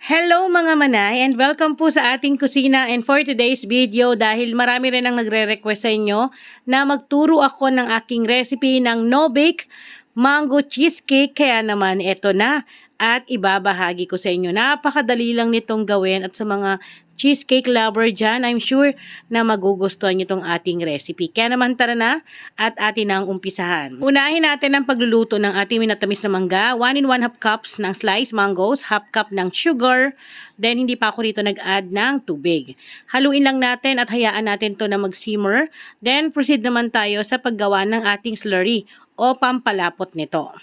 Hello mga manay and welcome po sa ating kusina, and for today's video dahil marami rin ang nagre-request sa inyo na magturo ako ng aking recipe ng no-bake mango cheesecake, kaya naman eto na at ibabahagi ko sa inyo. Napakadali lang nitong gawin at sa mga cheesecake lover dyan, I'm sure na magugustuhan nyo itong ating recipe. Kaya naman tara na at atin ang umpisahan. Unahin natin ang pagluluto ng ating minatamis na mangga. 1 and 1/2 cups ng sliced mangoes, 1/2 cup ng sugar, then hindi pa ako rito nag-add ng tubig. Haluin lang natin at hayaan natin to na mag-simmer. Then proceed naman tayo sa paggawa ng ating slurry o pampalapot nito.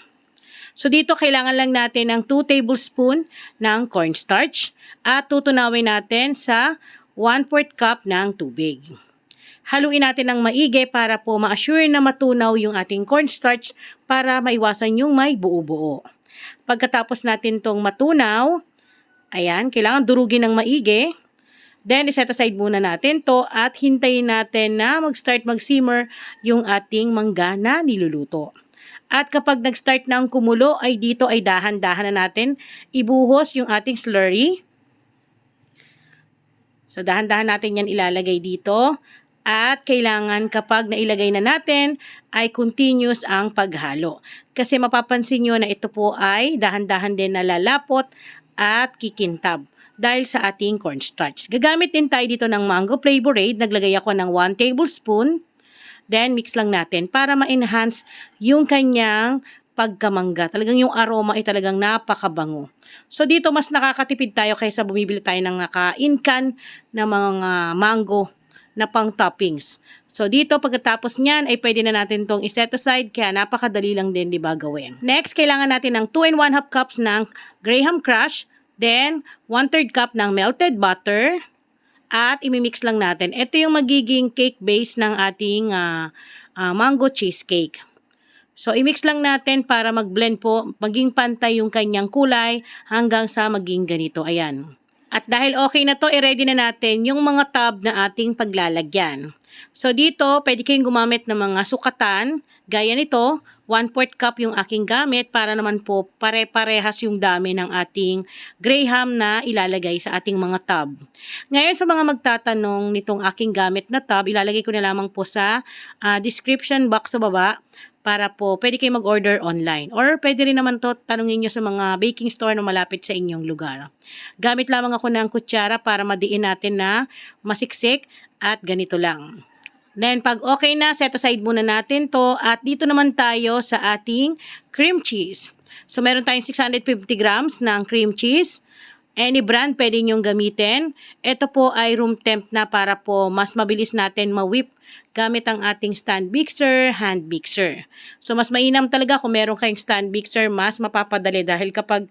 So dito kailangan lang natin ng 2 tablespoon ng cornstarch at tutunawin natin sa 1/4 cup ng tubig. Haluin natin ng maigi para po ma-assure na matunaw yung ating cornstarch para maiwasan yung may buo-buo. Pagkatapos natin tong matunaw, ayan, kailangan durugin ng maigi. Then, iset aside muna natin to at hintayin natin na mag-start mag-simmer yung ating mangga na niluluto. At kapag nag-start na ang kumulo, ay dito ay dahan-dahan na natin ibuhos yung ating slurry. So, dahan-dahan natin yan ilalagay dito. At kailangan kapag nailagay na natin, ay continuous ang paghalo. Kasi mapapansin nyo na ito po ay dahan-dahan din nalalapot at kikintab dahil sa ating cornstarch. Gagamit din tayo dito ng mango flavorade. Naglagay ako ng 1 tablespoon. Then, mix lang natin para ma-enhance yung kanyang pagkamangga. Talagang yung aroma ay talagang napakabango. So, dito mas nakakatipid tayo kaysa bumibili tayo ng naka-in-can na mga mango na pang toppings. So, dito pagkatapos niyan ay pwede na natin tong iset aside kaya napakadali lang din, di ba, gawin. Next, kailangan natin ng 2 and 1/2 cups ng Graham Crush. Then, 1/3 cup ng melted butter. At imimix lang natin. Ito yung magiging cake base ng ating mango cheesecake. So, imix lang natin para mag-blend po, maging pantay yung kanyang kulay hanggang sa maging ganito. Ayan. At dahil okay na to, i-ready na natin yung mga tub na ating paglalagyan. So, dito, pwede kayong gumamit ng mga sukatan. Gaya nito, 1/4 cup yung aking gamit para naman po pare-parehas yung dami ng ating Graham na ilalagay sa ating mga tub. Ngayon sa mga magtatanong nitong aking gamit na tub, ilalagay ko na lamang po sa description box sa baba para po pwede kayo mag-order online. Or pwede rin naman to tanungin nyo sa mga baking store na malapit sa inyong lugar. Gamit lamang ako ng kutsara para madiin natin na masiksik at ganito lang. Then, pag okay na, set aside muna natin to. At dito naman tayo sa ating cream cheese. So, meron tayong 650 grams ng cream cheese. Any brand pwede nyong gamitin. Ito po ay room temp na para po mas mabilis natin ma-whip gamit ang ating stand mixer, hand mixer. So, mas mainam talaga kung meron kayong stand mixer, mas mapapadali dahil kapag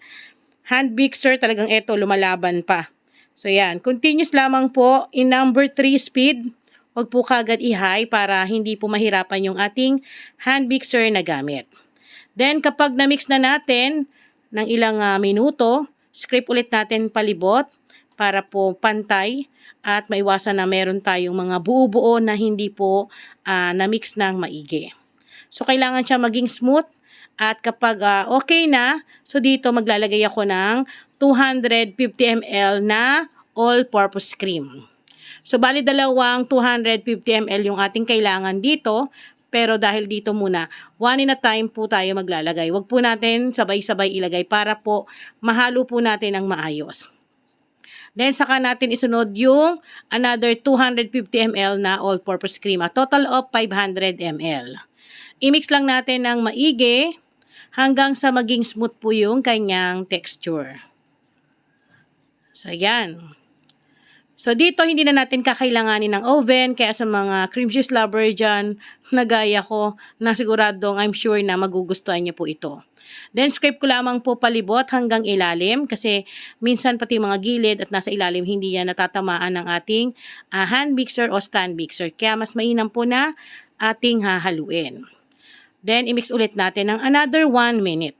hand mixer talagang ito lumalaban pa. So, yan. Continuous lamang po in number 3 speed. Huwag po kagad i-high para hindi po mahirapan yung ating hand mixer na gamit. Then, kapag na-mix na natin ng ilang minuto, scrape ulit natin palibot para po pantay at maiwasan na meron tayong mga buo-buo na hindi po na-mix ng maigi. So, kailangan siya maging smooth at kapag okay na, so dito maglalagay ako ng 250 ml na all-purpose cream. So, bali dalawang 250 ml yung ating kailangan dito. Pero dahil dito muna, one in a time po tayo maglalagay. Huwag po natin sabay-sabay ilagay para po mahalo po natin ng maayos. Then, saka natin isunod yung another 250 ml na all-purpose cream. A total of 500 ml. I-mix lang natin ng maigi hanggang sa maging smooth po yung kanyang texture. So, yan. So, dito hindi na natin kakailanganin ng oven, kaya sa mga cream cheese lover dyan, na gaya ko, na siguradong I'm sure na magugustuhan niyo po ito. Then, scrape ko lamang po palibot hanggang ilalim, kasi minsan pati mga gilid at nasa ilalim, hindi yan natatamaan ng ating hand mixer o stand mixer. Kaya mas mainam po na ating hahaluin. Then, i-mix ulit natin ng another 1 minute.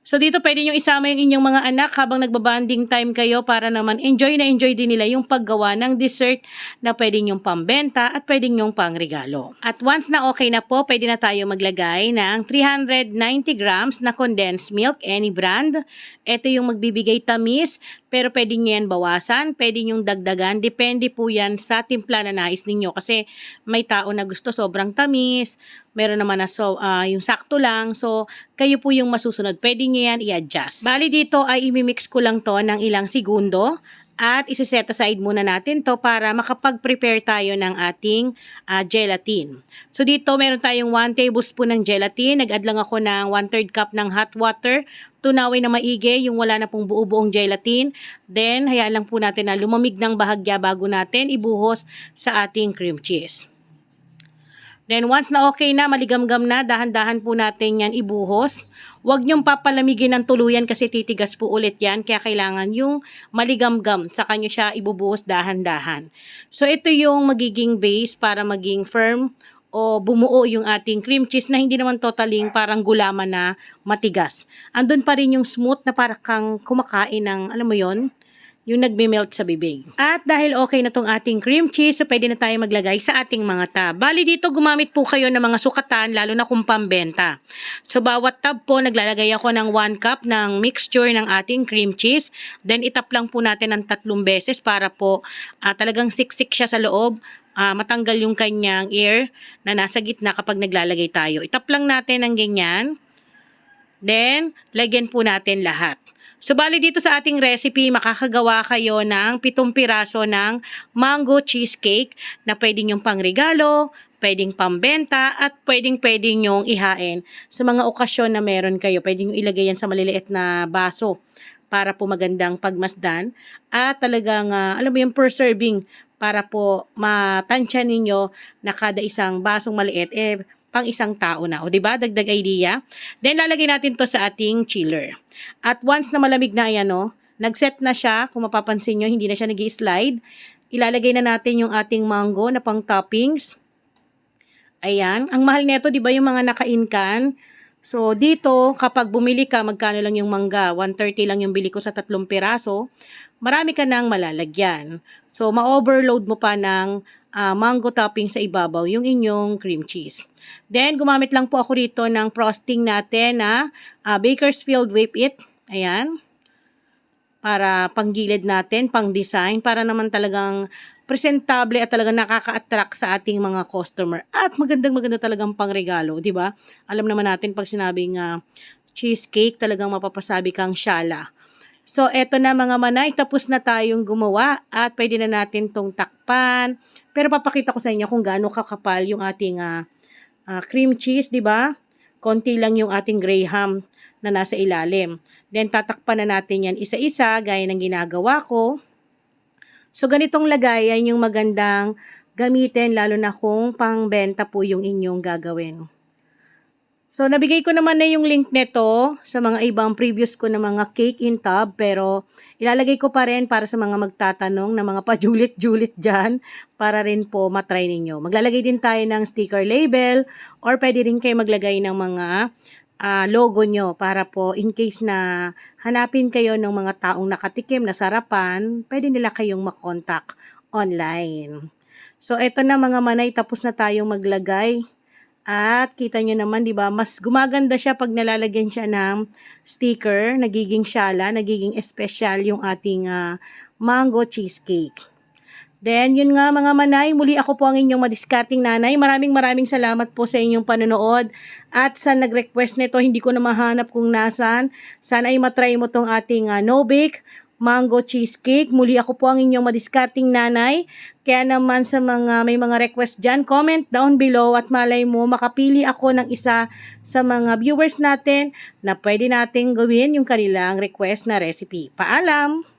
So dito pwede nyo isama yung inyong mga anak habang nagbabanding time kayo para naman enjoy na enjoy din nila yung paggawa ng dessert na pwede nyong pambenta at pwede nyong pangregalo. At once na okay na po, pwede na tayo maglagay ng 390 grams na condensed milk, any brand. Ito yung magbibigay tamis, pero pwede nyo yan bawasan, pwede nyong dagdagan, depende po yan sa timpla na nais ninyo. Kasi may tao na gusto sobrang tamis, meron naman na yung sakto lang. So, kayo po yung masusunod. Pwede nyo yan i-adjust. Bali dito ay imimix ko lang to ng ilang segundo. At isi-set aside muna natin to para makapag-prepare tayo ng ating gelatin. So dito meron tayong 1 tablespoon ng gelatin. Nag-add lang ako ng 1/3 cup ng hot water. Tunawin na maigi yung wala na pong buo-buong gelatin. Then hayaan lang po natin na lumamig ng bahagya bago natin ibuhos sa ating cream cheese. Then once na okay na, maligamgam na, dahan-dahan po natin yan ibuhos. Huwag nyong papalamigin ng tuluyan kasi titigas po ulit yan. Kaya kailangan yung maligamgam. Saka nyo siya ibubuhos dahan-dahan. So ito yung magiging base para maging firm o bumuo yung ating cream cheese na hindi naman totaling parang gulaman na matigas. Andun pa rin yung smooth na parang kang kumakain ng, alam mo yon, yung nagme-melt sa bibig. At dahil okay na tong ating cream cheese, so pwede na tayo maglagay sa ating mga tab. Bali dito gumamit po kayo ng mga sukatan, lalo na kung pambenta. So bawat tab po, naglalagay ako ng 1 cup ng mixture ng ating cream cheese. Then itap lang po natin ng 3 beses para po talagang siksik siya sa loob. Matanggal yung kanyang air na nasa gitna kapag naglalagay tayo. Itap lang natin ng ganyan. Then, lagyan po natin lahat. So, bali dito sa ating recipe, makakagawa kayo ng 7 piraso ng mango cheesecake na pwedeng yung pangregalo, pwedeng pambenta, at pwedeng nyong ihain sa mga okasyon na meron kayo. Pwedeng yung ilagay yan sa maliliit na baso para po magandang pagmasdan. At talagang, alam mo yung per serving para po matansya ninyo na kada isang basong maliit, pang isang tao na. O diba? Dagdag idea. Then, lalagay natin to sa ating chiller. At once na malamig na ayan, nag-set na siya. Kung mapapansin nyo, hindi na siya nag-slide. Ilalagay na natin yung ating mango na pang toppings. Ayan. Ang mahal nito, diba yung mga naka-incan? So, dito, kapag bumili ka, magkano lang yung mangga? 130 lang yung bili ko sa 3 piraso. Marami ka nang malalagyan. So, ma-overload mo pa ng mango topping sa ibabaw yung inyong cream cheese. Then, gumamit lang po ako rito ng frosting natin na Bakersfield Whip It. Ayan. Para panggilid natin, pang design, para naman talagang presentable at talagang nakaka-attract sa ating mga customer. At magandang-maganda talagang pangregalo, di ba? Alam naman natin pag sinabing cheesecake, talagang mapapasabi kang syala. So, eto na mga manay, tapos na tayong gumawa at pwede na natin tong takpan. Pero papakita ko sa inyo kung gaano kakapal yung ating cream cheese, di ba? Konti lang yung ating graham na nasa ilalim. Then, tatakpan na natin yan isa-isa, gaya ng ginagawa ko. So, ganitong lagayan yung magandang gamitin, lalo na kung pangbenta po yung inyong gagawin. So, nabigay ko naman na yung link nito sa mga ibang previous ko na mga cake in tub, pero ilalagay ko pa rin para sa mga magtatanong na mga pajulit-julit dyan para rin po matry ninyo. Maglalagay din tayo ng sticker label or pwede rin kayo maglagay ng mga logo nyo para po in case na hanapin kayo ng mga taong nakatikim na sarapan, pwede nila kayong makontak online. So, eto na mga manay, tapos na tayong maglagay. At kita nyo naman, di ba, mas gumaganda siya pag nalalagyan siya ng sticker, nagiging syala, nagiging espesyal yung ating mango cheesecake. Then, yun nga mga manay, muli ako po ang inyong madiskarting nanay. Maraming salamat po sa inyong panonood. At sa nag-request nito, hindi ko na mahanap kung nasan. Sana ay matry mo tong ating no-bake mango cheesecake. Muli ako po ang inyong madiskarting nanay. Kaya naman sa mga may mga request dyan, comment down below at malay mo makapili ako ng isa sa mga viewers natin na pwede nating gawin yung kanilang request na recipe. Paalam!